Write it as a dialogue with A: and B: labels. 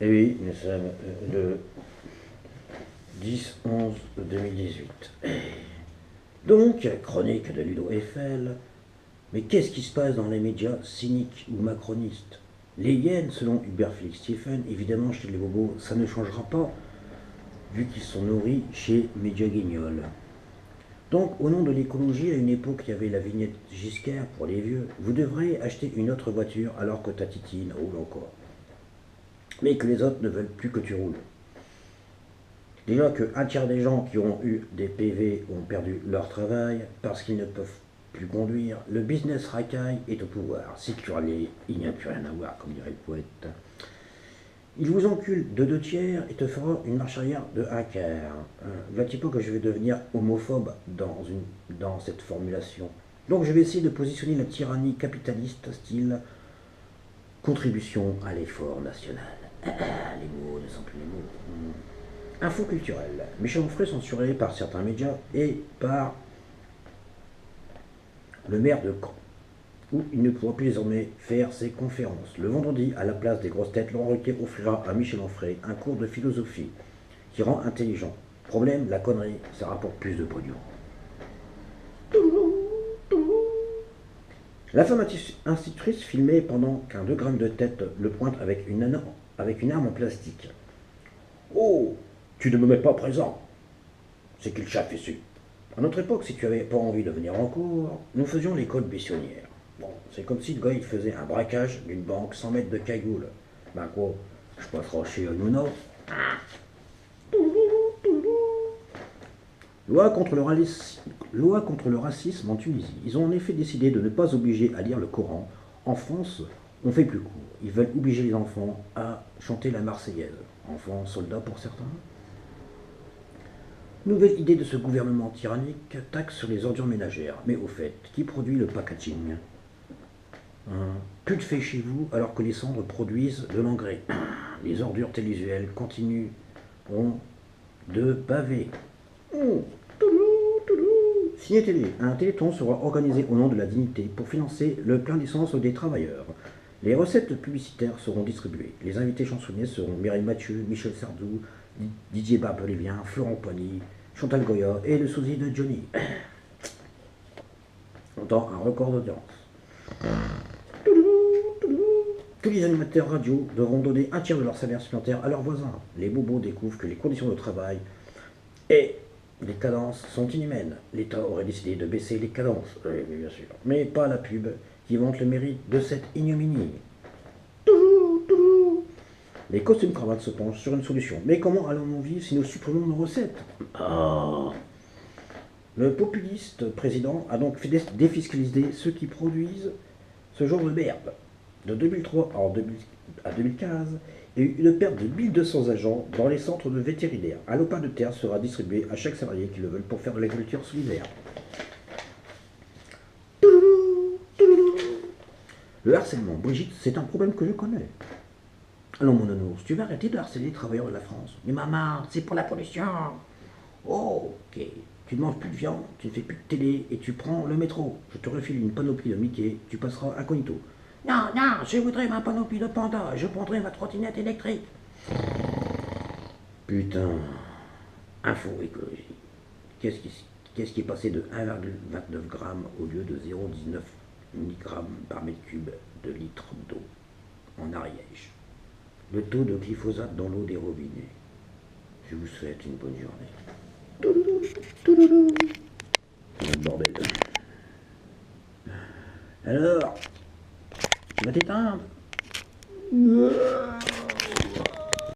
A: Et oui, nous sommes le 10-11-2018. Donc, chronique de Ludo Eiffel. Mais qu'est-ce qui se passe dans les médias cyniques ou macronistes? Les hyènes, selon Hubert Félix Stephen, évidemment chez les bobos, ça ne changera pas, vu qu'ils sont nourris chez Média Guignol. Donc, au nom de l'écologie, à une époque, il y avait la vignette Giscard pour les vieux. Vous devrez acheter une autre voiture alors que ta titine roule encore. Mais que les autres ne veulent plus que tu roules. Déjà qu'un tiers des gens qui ont eu des PV ont perdu leur travail parce qu'ils ne peuvent plus conduire. Le business racaille est au pouvoir. Si tu râlais, il n'y a plus rien à voir, comme dirait le poète. Il vous encule de 2 tiers et te fera une marche arrière de 1 quart. Vois-tu pas que je vais devenir homophobe dans cette formulation? Donc je vais essayer de positionner la tyrannie capitaliste style contribution à l'effort national. Les mots ne sont plus les mots. Info culturelle. Michel Onfray censuré par certains médias et par le maire de Caen, où il ne pourra plus désormais faire ses conférences. Le vendredi, à la place des grosses têtes, Laurent Ruquier offrira à Michel Onfray un cours de philosophie qui rend intelligent. Problème, la connerie, ça rapporte plus de pognon. La femme institutrice filmée pendant qu'un 2 grammes de tête le pointe avec une arme en plastique. Oh, tu ne me mets pas présent. C'est qu'il chat fessu. À notre époque, si tu avais pas envie de venir en cours, nous faisions l'école buissonnière. Bon, c'est comme si le gars il faisait un braquage d'une banque 100 mètres de cagoule. Ben quoi, je passerai chez Hanouna. Loi contre le racisme en Tunisie. Ils ont en effet décidé de ne pas obliger à lire le Coran. En France, on fait plus court. Ils veulent obliger les enfants à chanter la Marseillaise. Enfants, soldats pour certains. Nouvelle idée de ce gouvernement tyrannique, taxe sur les ordures ménagères. Mais au fait, qui produit le packaging? Plus de fait chez vous alors que les cendres produisent de l'engrais. Les ordures télévisuelles continueront de paver. Ciné Télé, un téléthon sera organisé au nom de la dignité pour financer le plein d'essence des travailleurs. Les recettes publicitaires seront distribuées. Les invités chansonniers seront Mireille Mathieu, Michel Sardou, Didier Barbelivien, Florent Pagny, Chantal Goya et le sosie de Johnny. On entend un record d'audience. Tous les animateurs radio devront donner 1 tiers de leur salaire supplémentaire à leurs voisins. Les bobos découvrent que les conditions de travail et les cadences sont inhumaines. L'État aurait décidé de baisser les cadences, oui, bien sûr, mais pas la pub qui vante le mérite de cette ignominie. Les costumes cravates se penchent sur une solution. Mais comment allons-nous vivre si nous supprimons nos recettes? Le populiste président a donc fait défiscaliser ceux qui produisent ce genre de merde. De 2003 à 2015, il y a eu une perte de 1200 agents dans les centres de vétérinaires. Un lopin de terre sera distribué à chaque salarié qui le veut pour faire de l'agriculture solidaire. Le harcèlement, Brigitte, c'est un problème que je connais. Alors mon nounours, tu vas arrêter de harceler les travailleurs de la France. Mais maman, c'est pour la pollution. Oh, ok. Tu ne manges plus de viande, tu ne fais plus de télé et tu prends le métro. Je te refile une panoplie de Mickey, tu passeras incognito. Non, non, je voudrais ma panoplie de panda, je prendrai ma trottinette électrique. Putain. Info écologie. Qu'est-ce qui est passé de 1,29 g au lieu de 0,19 mg par mètre cube de litre d'eau en Ariège? Le taux de glyphosate dans l'eau des robinets. Je vous souhaite une bonne journée. Bordel. Alors, tu vas t'éteindre?